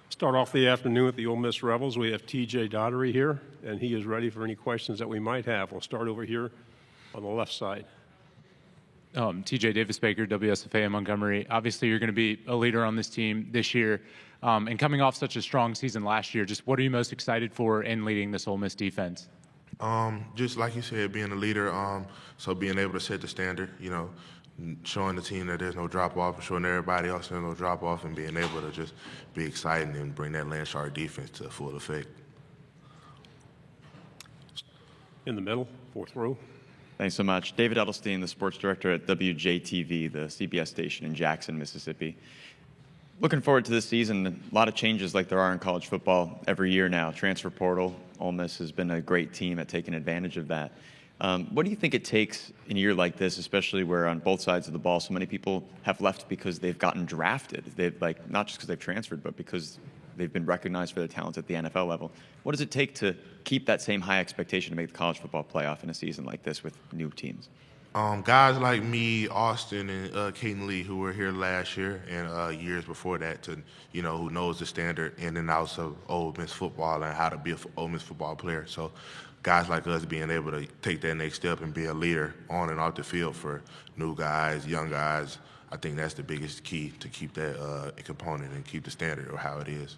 Start off the afternoon with the Ole Miss Rebels. We have TJ Dottery here, and he is ready for any questions that we might have. We'll start over here on the left side. TJ Davis Baker, WSFA in Montgomery. Obviously, you're going to be a leader on this team this year. And coming off such a strong season last year, just what are you most excited for in leading this Ole Miss defense? Just like you said, being a leader, so being able to set the standard, showing the team that there's no drop-off, showing everybody else there's no drop-off, and being able to just be exciting and bring that Landshark defense to full effect. In the middle, fourth row. Thanks so much. David Edelstein, the sports director at WJTV, the CBS station in Jackson, Mississippi. Looking forward to this season. A lot of changes like there are in college football every year now. Transfer portal, Ole Miss has been a great team at taking advantage of that. What do you think it takes in a year like this, especially where on both sides of the ball so many people have left because they've gotten drafted? They've not just because they've transferred, but because they've been recognized for their talents at the NFL level. What does it take to keep that same high expectation to make the college football playoff in a season like this with new teams? Guys like me, Austin, and Caden Lee, who were here last year and years before that, who knows the standard in and outs of Ole Miss football and how to be an Ole Miss football player. So guys like us being able to take that next step and be a leader on and off the field for new guys, young guys, I think that's the biggest key to keep that component and keep the standard of how it is.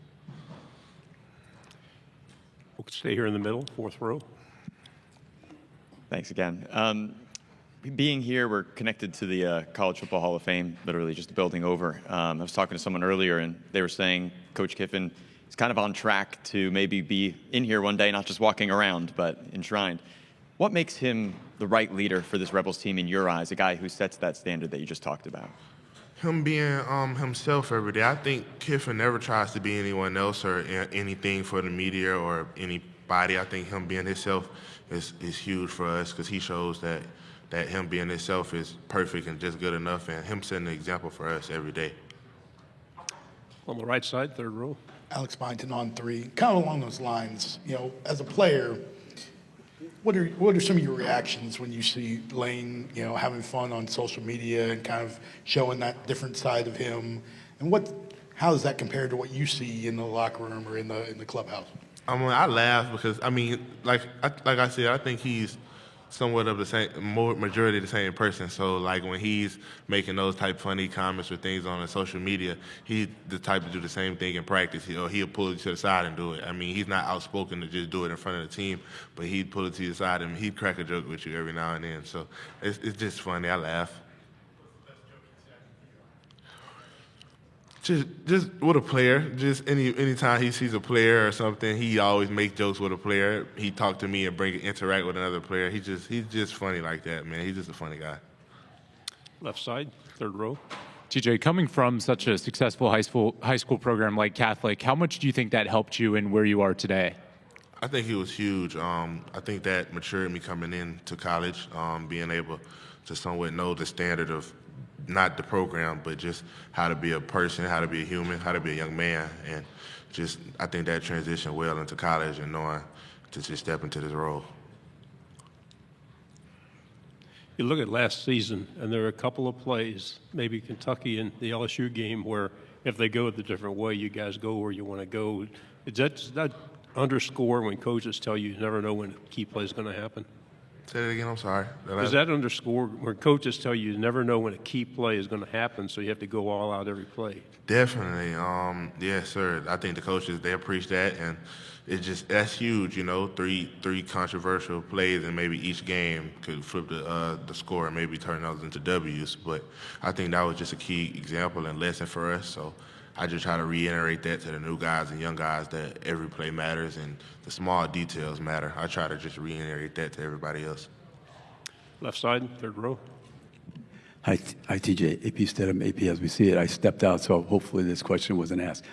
We'll stay here in the middle, fourth row. Thanks again. Being here, we're connected to the College Football Hall of Fame, literally just a building over. I was talking to someone earlier, and they were saying Coach Kiffin is kind of on track to maybe be in here one day, not just walking around, but enshrined. What makes him the right leader for this Rebels team in your eyes, a guy who sets that standard that you just talked about? Him being himself every day. I think Kiffin never tries to be anyone else or anything for the media or anybody. I think him being himself is huge for us because he shows that him being himself is perfect and just good enough, and him setting the example for us every day. On the right side, third row. Alex Byington on three. Kind of along those lines, as a player, what are some of your reactions when you see Lane, having fun on social media and kind of showing that different side of him? And how does that compare to what you see in the locker room or in the clubhouse? I laugh because like I said, I think he's somewhat of the same, majority of the same person. So like when he's making those type funny comments or things on social media, he's the type to do the same thing in practice. He'll pull you to the side and do it. I mean, he's not outspoken to just do it in front of the team, but he'd pull it to the side and he'd crack a joke with you every now and then. So it's just funny. I laugh. Just with a player, just anytime he sees a player or something, he always makes jokes with a player. He talk to me and interact with another player. He's just funny like that, man. He's just a funny guy. Left side, third row. TJ, coming from such a successful high school program like Catholic, how much do you think that helped you in where you are today? I think it was huge. I think that matured me coming into college, being able to somewhat know the standard of not the program, but just how to be a person, how to be a human, how to be a young man. And just, I think that transitioned well into college and knowing to just step into this role. You look at last season, and there are a couple of plays, maybe Kentucky and the LSU game, where if they go the different way, you guys go where you want to go. Does that underscore when coaches tell you never know when a key play is going to happen? Say that again, I'm sorry. Does that underscore when coaches tell you never know when a key play is going to happen, so you have to go all out every play? Definitely. Yes, sir. I think the coaches, they appreciate that, and that's huge, three controversial plays, and maybe each game could flip the score and maybe turn those into W's. But I think that was just a key example and lesson for us. So I just try to reiterate that to the new guys and young guys that every play matters and the small details matter. I try to just reiterate that to everybody else. Left side, third row. Hi, TJ. AP Stedham, AP as we see it. I stepped out, so hopefully this question wasn't asked.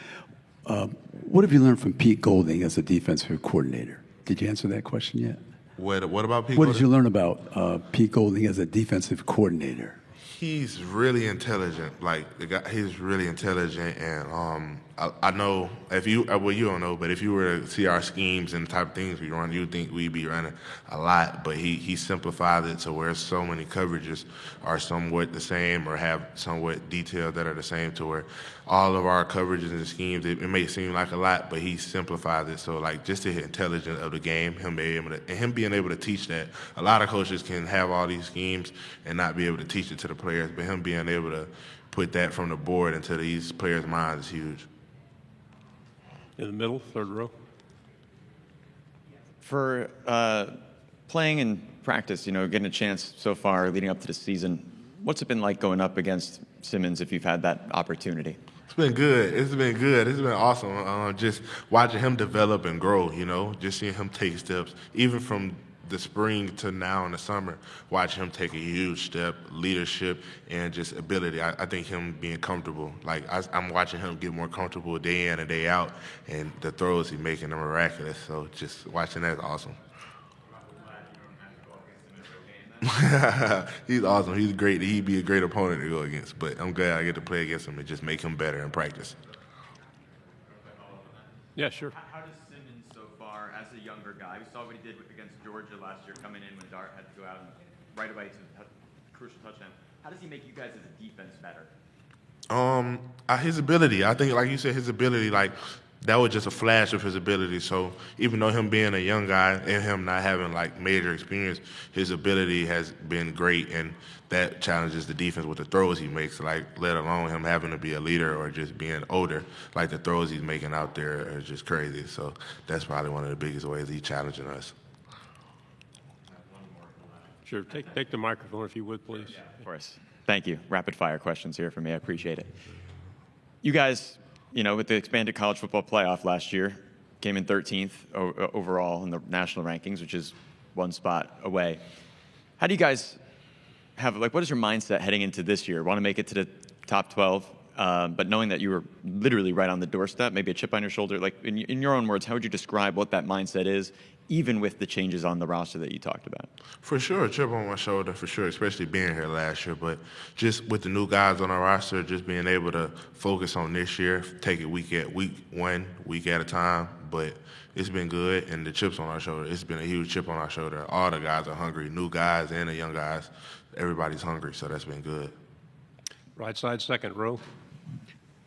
What have you learned from Pete Golding as a defensive coordinator? Did you answer that question yet? What about Pete What Golding? did you learn about Pete Golding as a defensive coordinator? He's really intelligent. Like the guy, he's really intelligent, and I know if you well, you don't know, but if you were to see our schemes and the type of things we run, you'd think we'd be running a lot. But he simplified it to where so many coverages are somewhat the same or have somewhat details that are the same, to where all of our coverages and schemes, it may seem like a lot, but he simplifies it. So like just the intelligence of the game, him being able to teach that. A lot of coaches can have all these schemes and not be able to teach it to the players, but him being able to put that from the board into these players' minds is huge. In the middle, third row. For playing in practice, getting a chance so far leading up to the season, what's it been like going up against Simmons if you've had that opportunity? It's been good. It's been awesome. Just watching him develop and grow, just seeing him take steps, even from the spring to now in the summer, watching him take a huge step, leadership and just ability. I think him being comfortable, like I'm watching him get more comfortable day in and day out, and the throws he's making are miraculous. So just watching that is awesome. He's awesome. He's great. He'd be a great opponent to go against, but I'm glad I get to play against him and just make him better in practice. Yeah, sure. How does Simmons so far, as a younger guy, we saw what he did against Georgia last year, coming in when Dart had to go out and right away to a crucial touchdown. How does he make you guys as a defense better? His ability. I think, like you said, his ability, like that was just a flash of his ability. So even though him being a young guy and him not having like major experience, his ability has been great, and that challenges the defense with the throws he makes, like let alone him having to be a leader or just being older. Like the throws he's making out there are just crazy. So that's probably one of the biggest ways he's challenging us. Sure. Take the microphone if you would, please. Of course. Thank you. Rapid fire questions here for me. I appreciate it. You guys, with the expanded college football playoff last year, came in 13th overall in the national rankings, which is one spot away. How do you guys what is your mindset heading into this year? Want to make it to the top 12, but knowing that you were literally right on the doorstep, maybe a chip on your shoulder. Like in your own words, how would you describe what that mindset is, even with the changes on the roster that you talked about? For sure, a chip on my shoulder, for sure, especially being here last year. But just with the new guys on our roster, just being able to focus on this year, take it week at a time. But it's been good, and the chips on our shoulder, it's been a huge chip on our shoulder. All the guys are hungry, new guys and the young guys. Everybody's hungry, so that's been good. Right side, second row.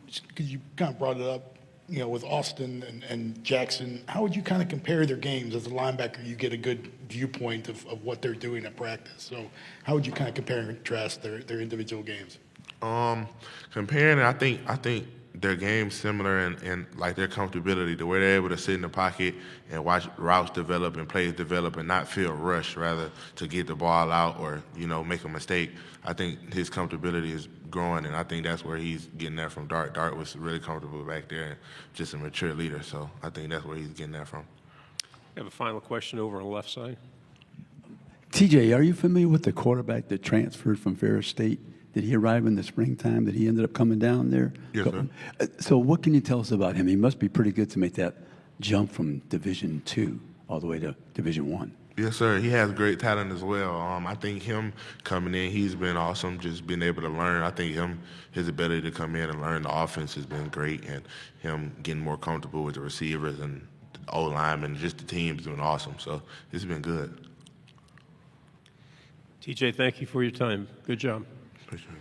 Because you kind of brought it up, with Austin and Jackson, how would you kind of compare their games? As a linebacker, you get a good viewpoint of what they're doing at practice. So how would you kind of compare and contrast their individual games? Comparing, I think their game's similar in like their comfortability, the way they're able to sit in the pocket and watch routes develop and plays develop and not feel rushed, rather to get the ball out or, make a mistake. I think his comfortability is growing, and I think that's where he's getting that from Dart. Dart was really comfortable back there and just a mature leader, so I think that's where he's getting that from. I have a final question over on the left side. TJ, are you familiar with the quarterback that transferred from Ferris State? Did he arrive in the springtime? Did he ended up coming down there? Yes, sir. So what can you tell us about him? He must be pretty good to make that jump from Division II all the way to Division I. Yes, sir. He has great talent as well. I think him coming in, he's been awesome, just being able to learn. I think his ability to come in and learn the offense has been great, and him getting more comfortable with the receivers and the O-linemen, just the team's been awesome. So it's been good. TJ, thank you for your time. Good job. Appreciate it.